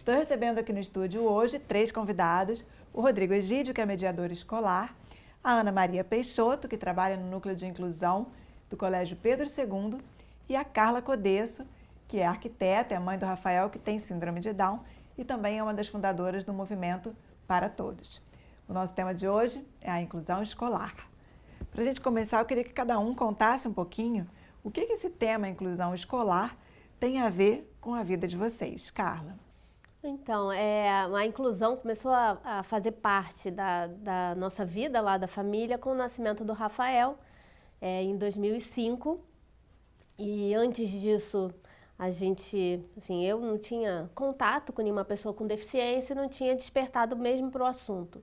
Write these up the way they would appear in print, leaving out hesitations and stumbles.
Estou recebendo aqui no estúdio hoje 3 convidados: o Rodrigo Egídio, que é mediador escolar, a Ana Maria Peixoto, que trabalha no Núcleo de Inclusão do Colégio Pedro II, e a Carla Codesso, que é arquiteta, é a mãe do Rafael, que tem síndrome de Down, e também é uma das fundadoras do movimento Para Todos. O nosso tema de hoje é a inclusão escolar. Para a gente começar, eu queria que cada um contasse um pouquinho o que esse tema inclusão escolar tem a ver com a vida de vocês. Carla. Então, a inclusão começou a fazer parte da nossa vida lá da família com o nascimento do Rafael em 2005. E antes disso, a gente, assim, eu não tinha contato com nenhuma pessoa com deficiência, não tinha despertado mesmo para o assunto.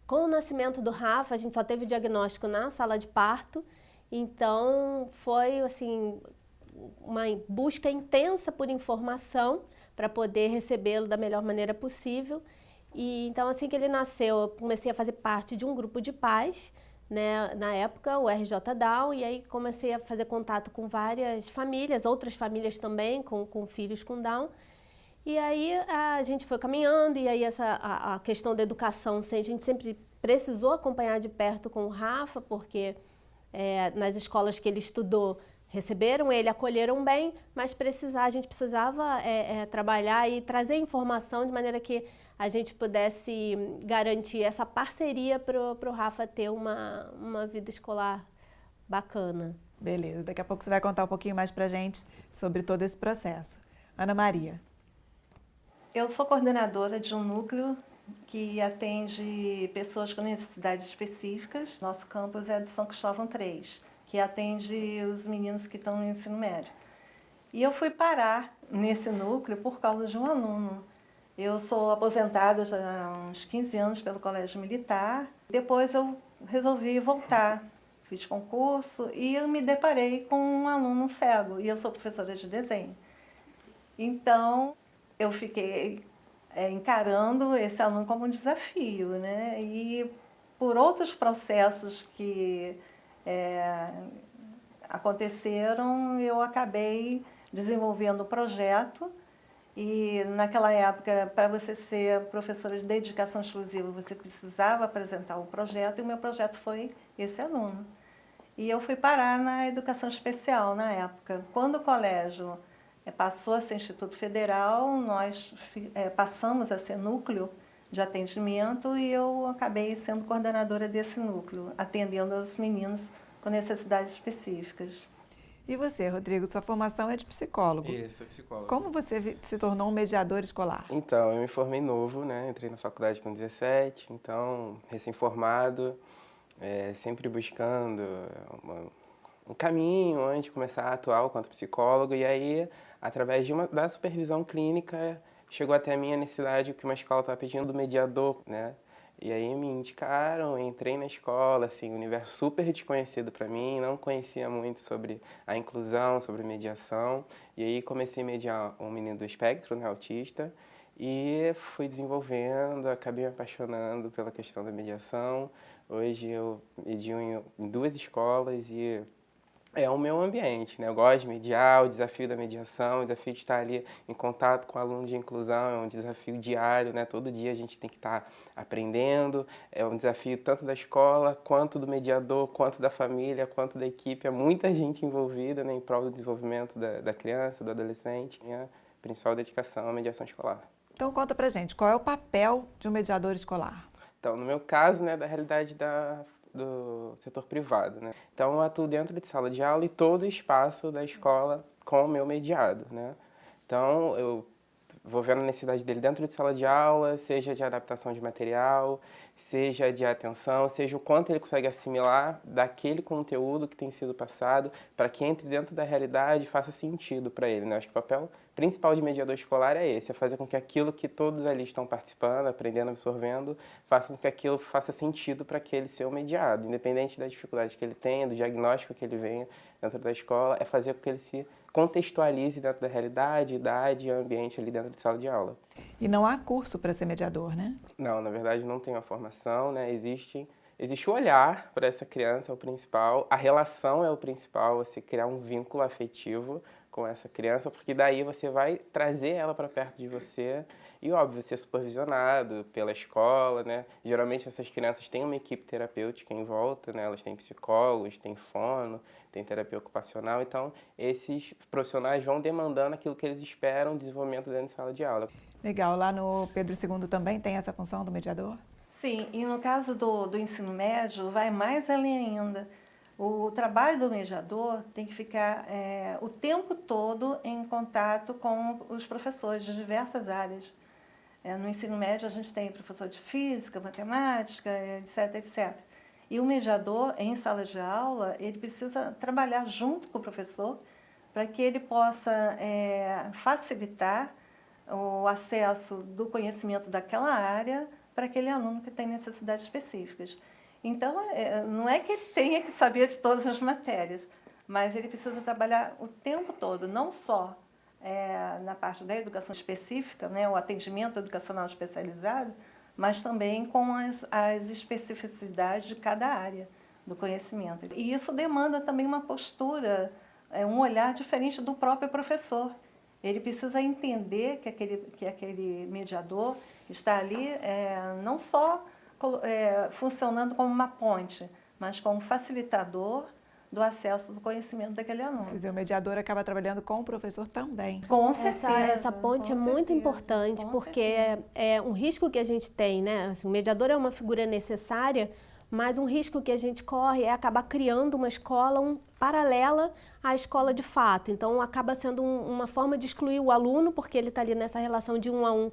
Com o nascimento do Rafa, a gente só teve o diagnóstico na sala de parto, então foi assim uma busca intensa por informação para poder recebê-lo da melhor maneira possível. E então, assim que ele nasceu, eu comecei a fazer parte de um grupo de pais, né, na época, o RJ Down, e aí comecei a fazer contato com várias famílias, outras famílias também, com filhos com Down. E aí a gente foi caminhando, e aí a questão da educação, a gente sempre precisou acompanhar de perto com o Rafa, porque nas escolas que ele estudou, receberam ele, acolheram bem, mas a gente precisava trabalhar e trazer informação de maneira que a gente pudesse garantir essa parceria para o Rafa ter uma vida escolar bacana. Beleza, daqui a pouco você vai contar um pouquinho mais pra gente sobre todo esse processo. Ana Maria. Eu sou coordenadora de um núcleo que atende pessoas com necessidades específicas. Nosso campus é de São Cristóvão 3, que atende os meninos que estão no ensino médio. E eu fui parar nesse núcleo por causa de um aluno. Eu sou aposentada já há uns 15 anos pelo Colégio Militar. Depois eu resolvi voltar. Fiz concurso e eu me deparei com um aluno cego. E eu sou professora de desenho. Então, eu fiquei encarando esse aluno como um desafio, né? E por outros processos que aconteceram, eu acabei desenvolvendo o projeto. E naquela época, para você ser professora de dedicação exclusiva, você precisava apresentar o projeto, e o meu projeto foi esse aluno. E eu fui parar na educação especial na época. Quando o colégio passou a ser Instituto Federal, nós passamos a ser núcleo de atendimento, e eu acabei sendo coordenadora desse núcleo, atendendo aos meninos com necessidades específicas. E você, Rodrigo, sua formação é de psicólogo. Isso, psicólogo. Como você se tornou um mediador escolar? Então, eu me formei novo, né? Entrei na faculdade com 17, então, recém-formado, sempre buscando um caminho antes de começar a atuar enquanto psicólogo. E aí, através da supervisão clínica, chegou até a minha necessidade, que uma escola estava pedindo do mediador, né? E aí me indicaram, entrei na escola, assim, um universo super desconhecido para mim, não conhecia muito sobre a inclusão, sobre mediação. E aí comecei a mediar um menino do espectro, né, autista, e fui desenvolvendo, acabei me apaixonando pela questão da mediação. Hoje eu medio em 2 escolas e é o meu ambiente, né? Eu gosto de mediar, o desafio da mediação, o desafio de estar ali em contato com aluno de inclusão, é um desafio diário, né? Todo dia a gente tem que estar aprendendo, é um desafio tanto da escola, quanto do mediador, quanto da família, quanto da equipe, é muita gente envolvida, né, em prol do desenvolvimento da criança, do adolescente. Minha principal dedicação é a mediação escolar. Então conta pra gente, qual é o papel de um mediador escolar? Então, no meu caso, né, da realidade do setor privado, né? Então, eu atuo dentro de sala de aula e todo o espaço da escola com o meu mediado, né? Então, eu vou vendo a necessidade dele dentro de sala de aula, seja de adaptação de material, seja de atenção, seja o quanto ele consegue assimilar daquele conteúdo que tem sido passado para que entre dentro da realidade e faça sentido para ele, né? Acho que o papel principal de mediador escolar é esse, é fazer com que aquilo que todos ali estão participando, aprendendo, absorvendo, faça com que aquilo faça sentido para aquele ser mediado, independente da dificuldade que ele tenha, do diagnóstico que ele venha dentro da escola, é fazer com que ele se contextualize dentro da realidade, idade e ambiente ali dentro de sala de aula. E não há curso para ser mediador, né? Não, na verdade não tem uma formação, né? Existe o olhar para essa criança, é o principal, a relação é o principal, você criar um vínculo afetivo com essa criança, porque daí você vai trazer ela para perto de você e, óbvio, ser supervisionado pela escola, né? Geralmente essas crianças têm uma equipe terapêutica em volta, né? Elas têm psicólogos, têm fono, têm terapia ocupacional, então esses profissionais vão demandando aquilo que eles esperam, desenvolvimento dentro de sala de aula. Legal. Lá no Pedro II também tem essa função do mediador? Sim, e no caso do ensino médio, vai mais além ainda. O trabalho do mediador tem que ficar o tempo todo em contato com os professores de diversas áreas. No ensino médio, a gente tem professor de física, matemática, etc, etc. E o mediador, em sala de aula, ele precisa trabalhar junto com o professor para que ele possa facilitar o acesso do conhecimento daquela área para aquele aluno que tem necessidades específicas. Então, não é que ele tenha que saber de todas as matérias, mas ele precisa trabalhar o tempo todo, não só na parte da educação específica, né, o atendimento educacional especializado, mas também com as especificidades de cada área do conhecimento. E isso demanda também uma postura, um olhar diferente do próprio professor. Ele precisa entender que aquele mediador está ali não só funcionando como uma ponte, mas como facilitador do acesso do conhecimento daquele aluno. Quer dizer, o mediador acaba trabalhando com o professor também. Com certeza. Essa ponte é muito importante, porque é um risco que a gente tem, né? Assim, o mediador é uma figura necessária, mas um risco que a gente corre é acabar criando uma escola paralela à escola de fato. Então, acaba sendo uma forma de excluir o aluno, porque ele está ali nessa relação de 1 a 1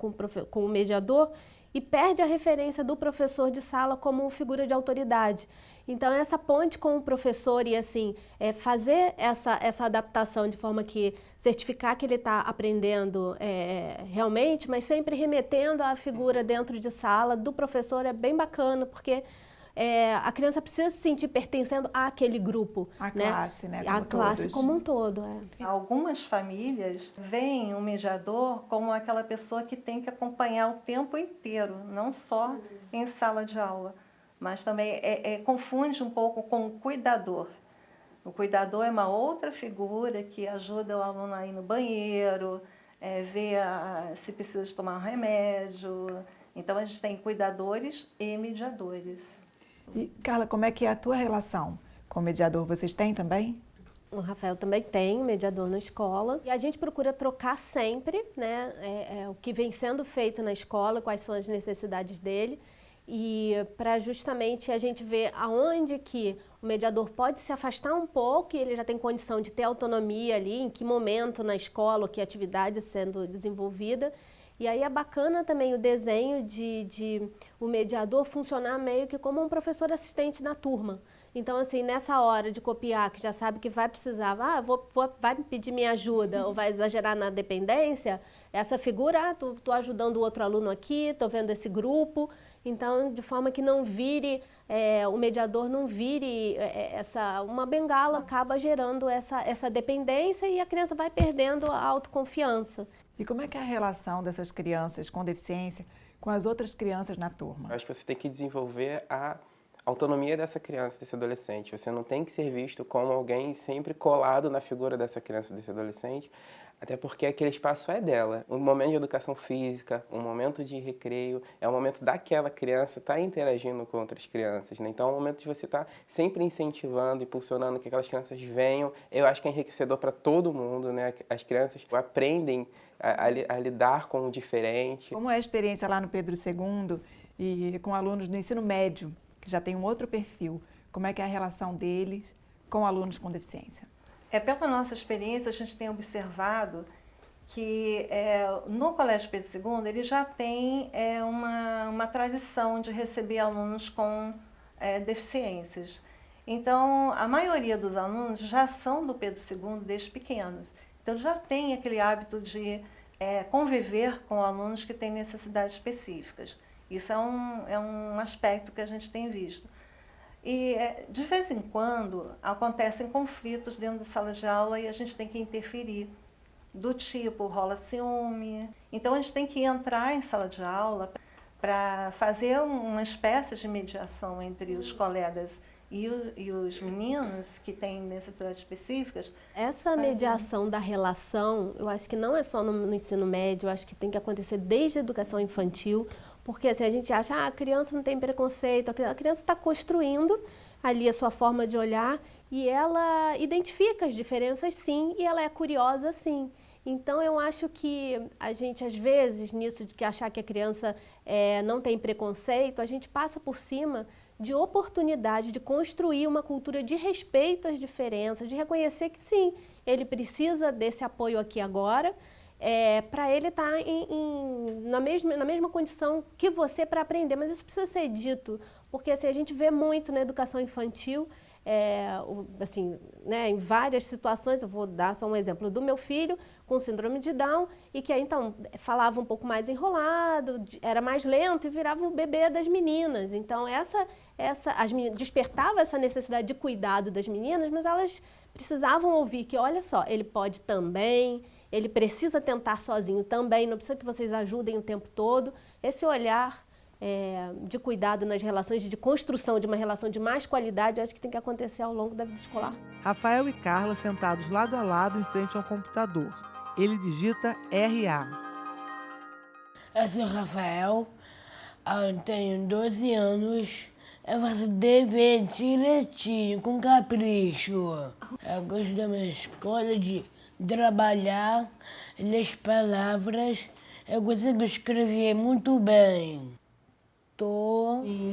com o mediador, e perde a referência do professor de sala como figura de autoridade. Então, essa ponte com o professor e, assim, fazer essa adaptação de forma que certificar que ele está aprendendo realmente, mas sempre remetendo à figura dentro de sala do professor é bem bacana, porque a criança precisa se sentir pertencendo àquele grupo. A classe, né? A classe como um todo. Algumas famílias veem o mediador como aquela pessoa que tem que acompanhar o tempo inteiro, não só em sala de aula, mas também confunde um pouco com o cuidador. O cuidador é uma outra figura que ajuda o aluno a ir no banheiro, ver se precisa de tomar um remédio. Então, a gente tem cuidadores e mediadores. E, Carla, como é que é a tua relação com o mediador? Vocês têm também? O Rafael também tem mediador na escola. E a gente procura trocar sempre, né, o que vem sendo feito na escola, quais são as necessidades dele. E para justamente a gente ver aonde que o mediador pode se afastar um pouco e ele já tem condição de ter autonomia ali, em que momento na escola, que atividade sendo desenvolvida. E aí é bacana também o desenho de o mediador funcionar meio que como um professor assistente na turma. Então, assim, nessa hora de copiar, que já sabe que vai precisar, vai me pedir minha ajuda ou vai exagerar na dependência, essa figura, tô ajudando o outro aluno aqui, tô vendo esse grupo. Então, de forma que não vire, o mediador não vire uma bengala, acaba gerando essa dependência e a criança vai perdendo a autoconfiança. E como é que é a relação dessas crianças com deficiência com as outras crianças na turma? Eu acho que você tem que desenvolver a autonomia dessa criança, desse adolescente. Você não tem que ser visto como alguém sempre colado na figura dessa criança, desse adolescente, até porque aquele espaço é dela. Um momento de educação física, um momento de recreio, é o momento daquela criança estar interagindo com outras crianças, né? Então é o momento de você estar sempre incentivando, impulsionando que aquelas crianças venham. Eu acho que é enriquecedor para todo mundo, né? As crianças aprendem a lidar com o diferente. Como é a experiência lá no Pedro II e com alunos do ensino médio, que já tem um outro perfil? Como é que é a relação deles com alunos com deficiência? Pela nossa experiência, a gente tem observado que no Colégio Pedro II ele já tem uma tradição de receber alunos com deficiências. Então, a maioria dos alunos já são do Pedro II desde pequenos. Então, já tem aquele hábito de conviver com alunos que têm necessidades específicas. Isso é um aspecto que a gente tem visto. E, de vez em quando, acontecem conflitos dentro da sala de aula e a gente tem que interferir. Do tipo, rola ciúme. Então, a gente tem que entrar em sala de aula para fazer uma espécie de mediação entre os colegas e os meninos que têm necessidades específicas. Essa mediação da relação, eu acho que não é só no ensino médio, eu acho que tem que acontecer desde a educação infantil, porque assim, a gente acha que a criança não tem preconceito, a criança está construindo ali a sua forma de olhar e ela identifica as diferenças sim, e ela é curiosa sim. Então, eu acho que a gente, às vezes, nisso de que achar que a criança não tem preconceito, a gente passa por cima de oportunidade de construir uma cultura de respeito às diferenças, de reconhecer que, sim, ele precisa desse apoio aqui agora, para ele estar na mesma condição que você para aprender. Mas isso precisa ser dito, porque assim, a gente vê muito na educação infantil, assim, né, em várias situações. Eu vou dar só um exemplo do meu filho com síndrome de Down, e que aí então falava um pouco mais enrolado, era mais lento e virava o bebê das meninas. Então as meninas despertava essa necessidade de cuidado das meninas, mas elas precisavam ouvir que, olha só, ele pode também, ele precisa tentar sozinho também, não precisa que vocês ajudem o tempo todo. Esse olhar de cuidado nas relações, de construção de uma relação de mais qualidade, eu acho que tem que acontecer ao longo da vida escolar. Rafael e Carla sentados lado a lado em frente ao computador. Ele digita RA. Eu sou Rafael, eu tenho 12 anos, eu faço dever direitinho, com capricho. Eu gosto da minha escola de trabalhar, ler as palavras, eu consigo escrever muito bem.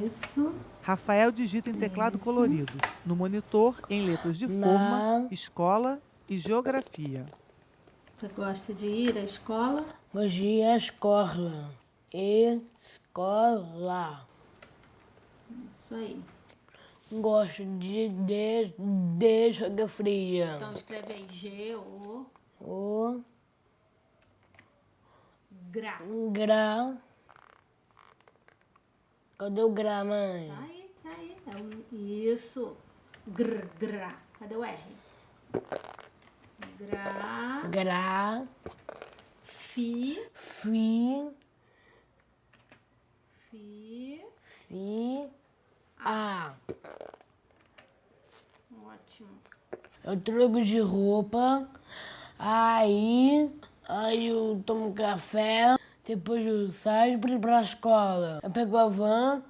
Isso. Rafael digita em teclado colorido, no monitor, em letras de forma, escola e geografia. Você gosta de ir à escola? Gosto de ir à escola. Escola. Isso aí. Gosto de geografia. Então escreve aí G-O... O... Gra. Gra. Cadê o gra, mãe? Tá aí. Isso. Gra. Cadê o R? Gra. Gra. Fi. Fi. A. Ótimo. Eu troco de roupa, aí eu tomo café, depois eu saio para ir para a escola. Eu pego a van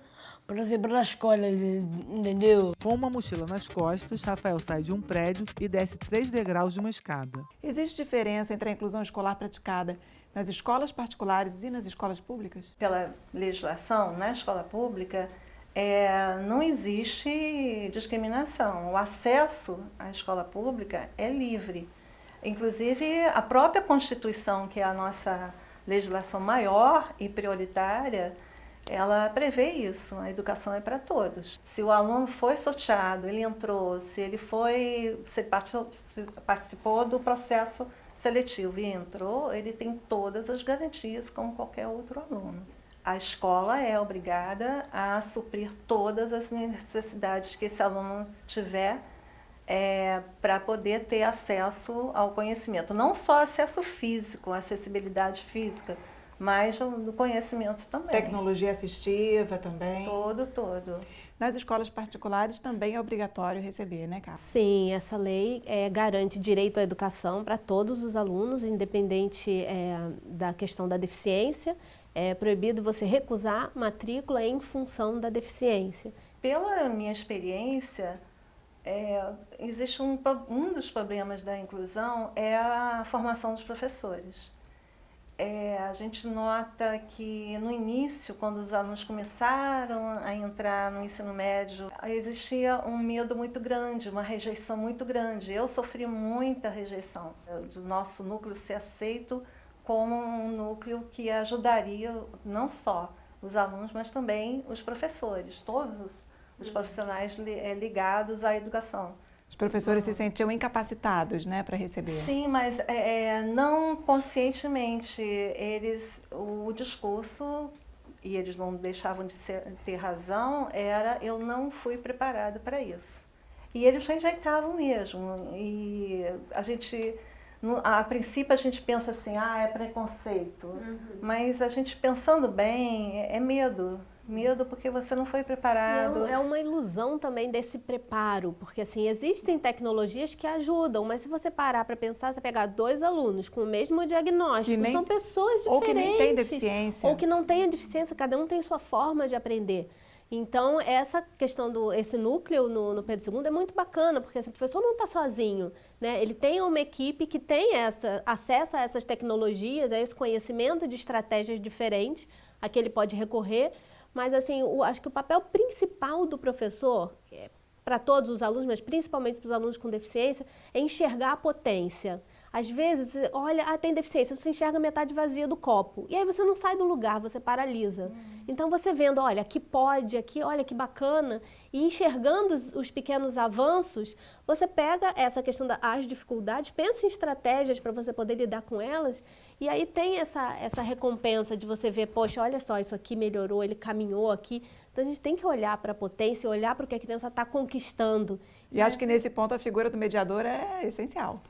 para ir para a escola, entendeu? Com uma mochila nas costas, Rafael sai de um prédio e desce 3 degraus de uma escada. Existe diferença entre a inclusão escolar praticada nas escolas particulares e nas escolas públicas? Pela legislação, na escola pública, não existe discriminação. O acesso à escola pública é livre. Inclusive, a própria Constituição, que é a nossa legislação maior e prioritária, ela prevê isso, a educação é para todos. Se o aluno foi sorteado, ele entrou, se ele participou do processo seletivo e entrou, ele tem todas as garantias como qualquer outro aluno. A escola é obrigada a suprir todas as necessidades que esse aluno tiver para poder ter acesso ao conhecimento. Não só acesso físico, acessibilidade física, mas do conhecimento também. Tecnologia assistiva também? Todo. Nas escolas particulares também é obrigatório receber, né, Carla? Sim, essa lei garante direito à educação para todos os alunos, independente da questão da deficiência. É proibido você recusar matrícula em função da deficiência. Pela minha experiência, existe um dos problemas da inclusão é a formação dos professores. A gente nota que no início, quando os alunos começaram a entrar no ensino médio, existia um medo muito grande, uma rejeição muito grande. Eu sofri muita rejeição do nosso núcleo ser aceito como um núcleo que ajudaria não só os alunos, mas também os professores, todos os profissionais ligados à educação. Os professores se sentiam incapacitados, né, para receber. Sim, mas não conscientemente. O discurso, e eles não deixavam de ter razão, era: eu não fui preparado para isso. E eles rejeitavam mesmo. E a princípio a gente pensa assim, é preconceito. Mas a gente pensando bem, é medo. Medo porque você não foi preparado. Não, é uma ilusão também desse preparo, porque assim, existem tecnologias que ajudam, mas se você parar para pensar, você pegar 2 alunos com o mesmo diagnóstico, são pessoas diferentes. Ou que nem tem deficiência. Ou que não tenha deficiência, cada um tem sua forma de aprender. Então, essa questão esse núcleo no Pedro II é muito bacana, porque assim, o professor não está sozinho, né? Ele tem uma equipe que tem acesso a essas tecnologias, a esse conhecimento de estratégias diferentes, a que ele pode recorrer. Mas, assim, acho que o papel principal do professor, para todos os alunos, mas principalmente para os alunos com deficiência, é enxergar a potência. Às vezes, olha, tem deficiência, você enxerga metade vazia do copo. E aí você não sai do lugar, você paralisa. Então, você vendo, olha, aqui pode, aqui, olha que bacana, e enxergando os pequenos avanços, você pega essa questão das dificuldades, pensa em estratégias para você poder lidar com elas, e aí tem essa recompensa de você ver, poxa, olha só, isso aqui melhorou, ele caminhou aqui. Então, a gente tem que olhar para a potência, olhar para o que a criança está conquistando. E acho que nesse ponto a figura do mediador é essencial.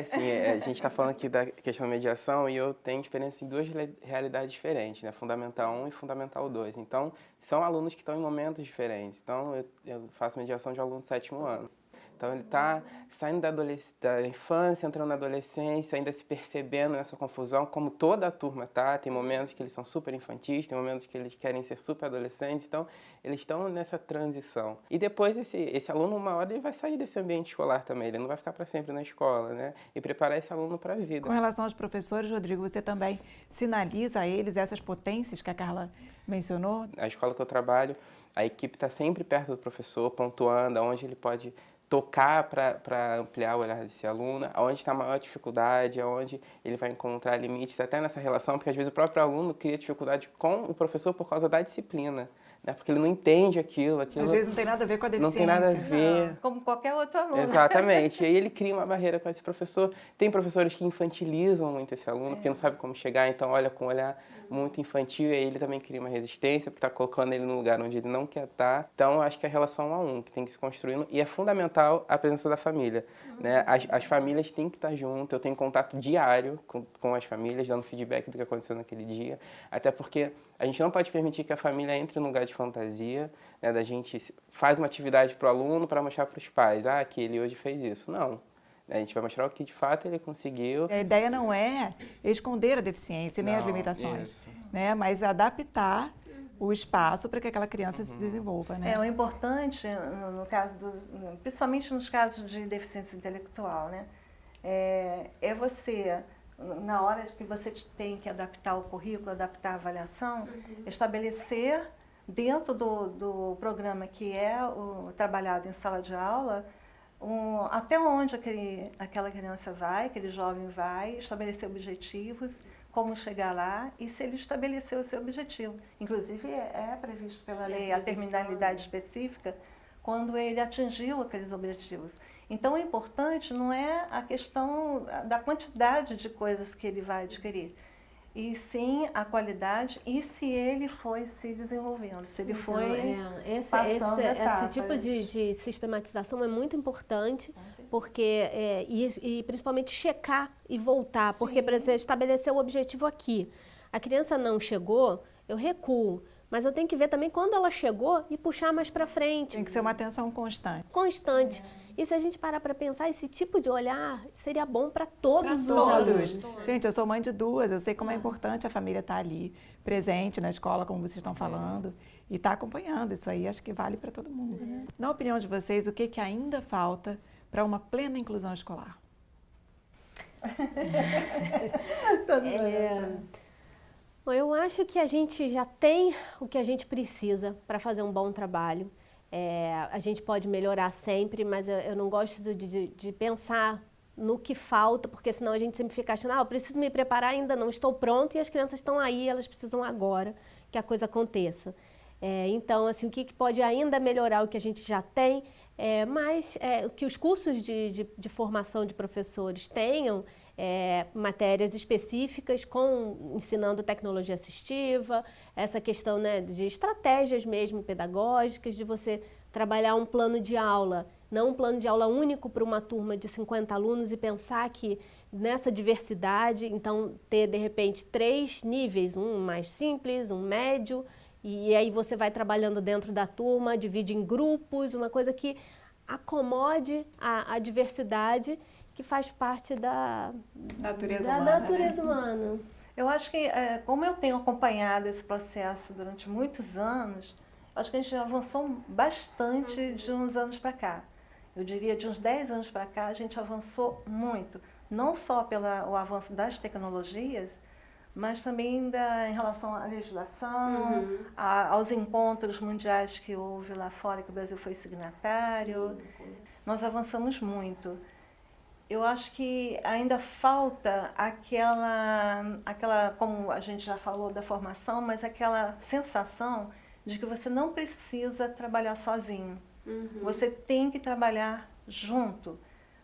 Sim, a gente está falando aqui da questão da mediação e eu tenho experiência em 2 realidades diferentes, né? Fundamental 1 e Fundamental 2. Então, são alunos que estão em momentos diferentes. Então, eu faço mediação de aluno do 7º ano. Então, ele está saindo da infância, entrando na adolescência, ainda se percebendo nessa confusão, como toda a turma está. Tem momentos que eles são super infantis, tem momentos que eles querem ser super adolescentes. Então, eles estão nessa transição. E depois, esse aluno, uma hora, ele vai sair desse ambiente escolar também. Ele não vai ficar para sempre na escola, né? E preparar esse aluno para a vida. Com relação aos professores, Rodrigo, você também sinaliza a eles essas potências que a Carla mencionou? Na escola que eu trabalho, a equipe está sempre perto do professor, pontuando aonde ele pode tocar para ampliar o olhar desse aluno, aonde está a maior dificuldade, aonde ele vai encontrar limites, até nessa relação, porque às vezes o próprio aluno cria dificuldade com o professor por causa da disciplina, né? Porque ele não entende aquilo. Às vezes não tem nada a ver com a deficiência. Não tem nada a ver. Não, como qualquer outro aluno. Exatamente. E aí ele cria uma barreira com esse professor. Tem professores que infantilizam muito esse aluno, porque não sabe como chegar, então olha com um olhar muito infantil, e aí ele também cria uma resistência, porque está colocando ele num lugar onde ele não quer estar. Então, acho que é a relação 1 a 1 que tem que se construindo, e é fundamental a presença da família, né? As famílias têm que estar juntas, eu tenho contato diário com as famílias, dando feedback do que aconteceu naquele dia, até porque a gente não pode permitir que a família entre num lugar de fantasia, né? Da gente faz uma atividade para o aluno para mostrar para os pais, que ele hoje fez isso. Não. A gente vai mostrar o que de fato ele conseguiu. A ideia não é esconder a deficiência nem as limitações, né? Mas adaptar o espaço para que aquela criança se desenvolva, né? O importante, no caso principalmente nos casos de deficiência intelectual, né? É você, na hora que você tem que adaptar o currículo, adaptar a avaliação, estabelecer dentro do programa que é trabalhado em sala de aula, até onde aquela criança vai, aquele jovem vai, estabelecer objetivos, como chegar lá e se ele estabeleceu o seu objetivo. Inclusive, é previsto pela lei a terminalidade específica quando ele atingiu aqueles objetivos. Então, o importante não é a questão da quantidade de coisas que ele vai adquirir, e sim a qualidade e se ele foi se desenvolvendo, se ele foi passando etapas. Esse tipo de sistematização é muito importante, porque e principalmente checar e voltar, porque para você estabelecer o objetivo aqui, a criança não chegou, eu recuo, mas eu tenho que ver também quando ela chegou e puxar mais para frente. Tem que ser uma atenção constante. Constante. E se a gente parar para pensar, esse tipo de olhar seria bom para todos os alunos. Gente, eu sou mãe de 2, eu sei como é importante a família estar ali, presente na escola, como vocês estão falando, e estar acompanhando. Isso aí acho que vale para todo mundo, né? Na opinião de vocês, o que ainda falta para uma plena inclusão escolar? Bom, eu acho que a gente já tem o que a gente precisa para fazer um bom trabalho. A gente pode melhorar sempre, mas eu não gosto de pensar no que falta, porque senão a gente sempre fica achando, eu preciso me preparar, ainda não estou pronto, e as crianças estão aí, elas precisam agora que a coisa aconteça. Então, assim, o que pode ainda melhorar o que a gente já tem, mas que os cursos de formação de professores tenham matérias específicas ensinando tecnologia assistiva, essa questão, né, de estratégias mesmo pedagógicas, de você trabalhar um plano de aula, não um plano de aula único para uma turma de 50 alunos e pensar que nessa diversidade, então ter de repente 3 níveis, um mais simples, um médio E aí você vai trabalhando dentro da turma, divide em grupos, uma coisa que acomode a diversidade que faz parte da natureza humana. Eu acho que, como eu tenho acompanhado esse processo durante muitos anos, acho que a gente avançou bastante de uns anos para cá. Eu diria de uns 10 anos para cá, a gente avançou muito. Não só pelo avanço das tecnologias, mas também em relação à legislação, aos encontros mundiais que houve lá fora, que o Brasil foi signatário. Nós avançamos muito. Eu acho que ainda falta aquela, como a gente já falou da formação, mas aquela sensação de que você não precisa trabalhar sozinho. Você tem que trabalhar junto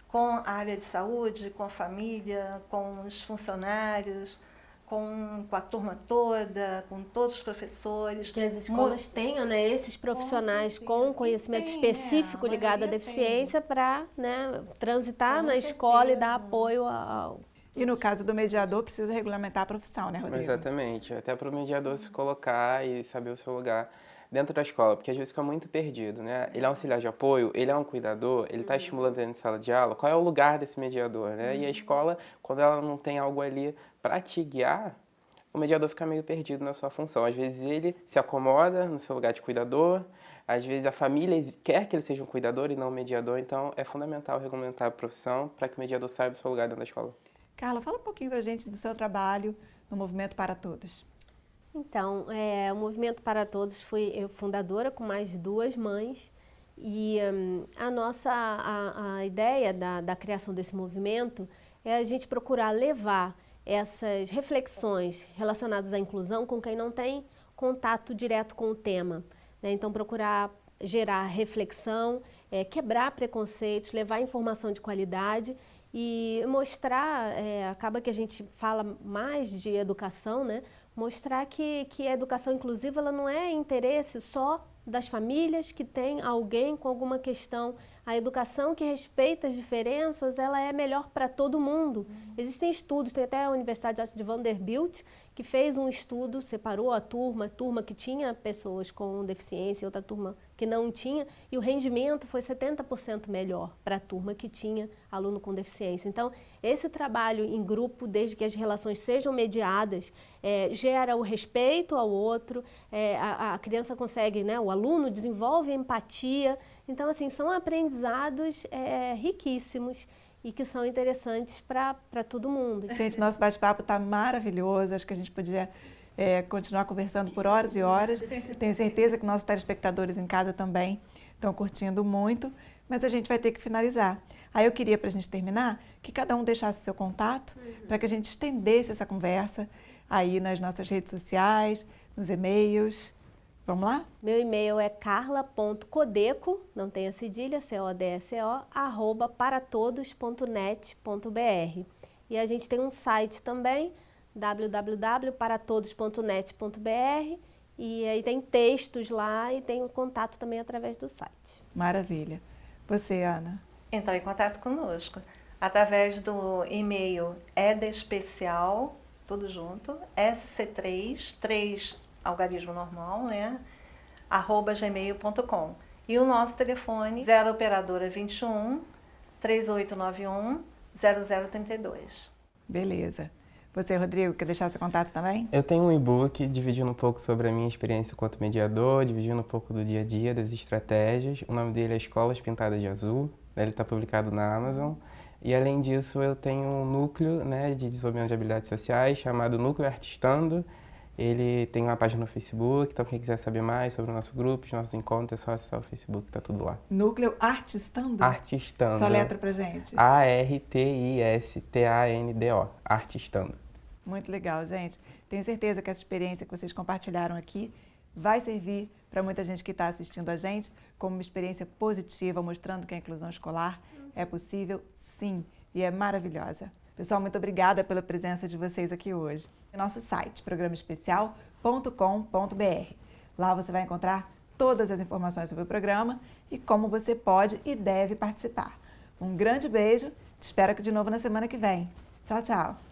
com a área de saúde, com a família, com os funcionários, com a turma toda, com todos os professores. Que as escolas tenham, né, esses profissionais com conhecimento específico ligado à deficiência para, né, transitar na escola e dar apoio ao... E no caso do mediador, precisa regulamentar a profissão, né, Rodrigo? Exatamente, até para o mediador se colocar e saber o seu lugar dentro da escola, porque às vezes fica muito perdido, né? Ele é um auxiliar de apoio, ele é um cuidador, ele está estimulando dentro de sala de aula, qual é o lugar desse mediador, né? E a escola, quando ela não tem algo ali para te guiar, o mediador fica meio perdido na sua função. Às vezes ele se acomoda no seu lugar de cuidador, às vezes a família quer que ele seja um cuidador e não um mediador, então é fundamental regulamentar a profissão para que o mediador saiba o seu lugar dentro da escola. Carla, fala um pouquinho para a gente do seu trabalho no Movimento Para Todos. Então, o Movimento Para Todos fui eu fundadora com mais 2 mães e a ideia da criação desse movimento é a gente procurar levar essas reflexões relacionadas à inclusão com quem não tem contato direto com o tema, né? Então, procurar gerar reflexão, quebrar preconceitos, levar informação de qualidade e mostrar, acaba que a gente fala mais de educação, né? Mostrar que a educação inclusiva ela não é interesse só das famílias que tem alguém com alguma questão. A educação que respeita as diferenças, ela é melhor para todo mundo. Existem estudos, tem até a Universidade de Vanderbilt, que fez um estudo, separou a turma que tinha pessoas com deficiência e outra turma que não tinha, e o rendimento foi 70% melhor para a turma que tinha aluno com deficiência. Então, esse trabalho em grupo, desde que as relações sejam mediadas, gera o respeito ao outro, a criança consegue, né, o aluno desenvolve empatia. Então, assim, são aprendizados riquíssimos e que são interessantes para todo mundo. Gente, nosso bate-papo está maravilhoso, acho que a gente podia continuar conversando por horas e horas. Tenho certeza que nossos telespectadores em casa também estão curtindo muito, mas a gente vai ter que finalizar. Aí eu queria, para a gente terminar, que cada um deixasse seu contato, para que a gente estendesse essa conversa aí nas nossas redes sociais, nos e-mails. Vamos lá? Meu e-mail é carla.codeco, não tem a cedilha, CODSO, @paratodos.net.br. E a gente tem um site também, www.paratodos.net.br, e aí tem textos lá e tem o contato também através do site. Maravilha. Você, Ana? Entrar em contato conosco através do e-mail edespecial, tudo junto, SC3, 3 algarismo normal, né? @gmail.com. E o nosso telefone 0 operadora 21 3891 0032. Beleza. Você, Rodrigo, quer deixar seu contato também? Eu tenho um e-book dividindo um pouco sobre a minha experiência enquanto mediador, dividindo um pouco do dia a dia, das estratégias. O nome dele é Escolas Pintadas de Azul. Ele está publicado na Amazon. E, além disso, eu tenho um núcleo, né, de desenvolvimento de habilidades sociais chamado Núcleo Artistando. Ele tem uma página no Facebook, então quem quiser saber mais sobre o nosso grupo, os nossos encontros, é só acessar o Facebook, tá tudo lá. Núcleo Artistando? Artistando. Só letra pra gente. ARTISTANDO. Artistando. Muito legal, gente. Tenho certeza que essa experiência que vocês compartilharam aqui vai servir para muita gente que está assistindo a gente como uma experiência positiva, mostrando que a inclusão escolar é possível, sim, e é maravilhosa. Pessoal, muito obrigada pela presença de vocês aqui hoje. Nosso site, programaespecial.com.br. Lá você vai encontrar todas as informações sobre o programa e como você pode e deve participar. Um grande beijo, te espero aqui de novo na semana que vem. Tchau, tchau.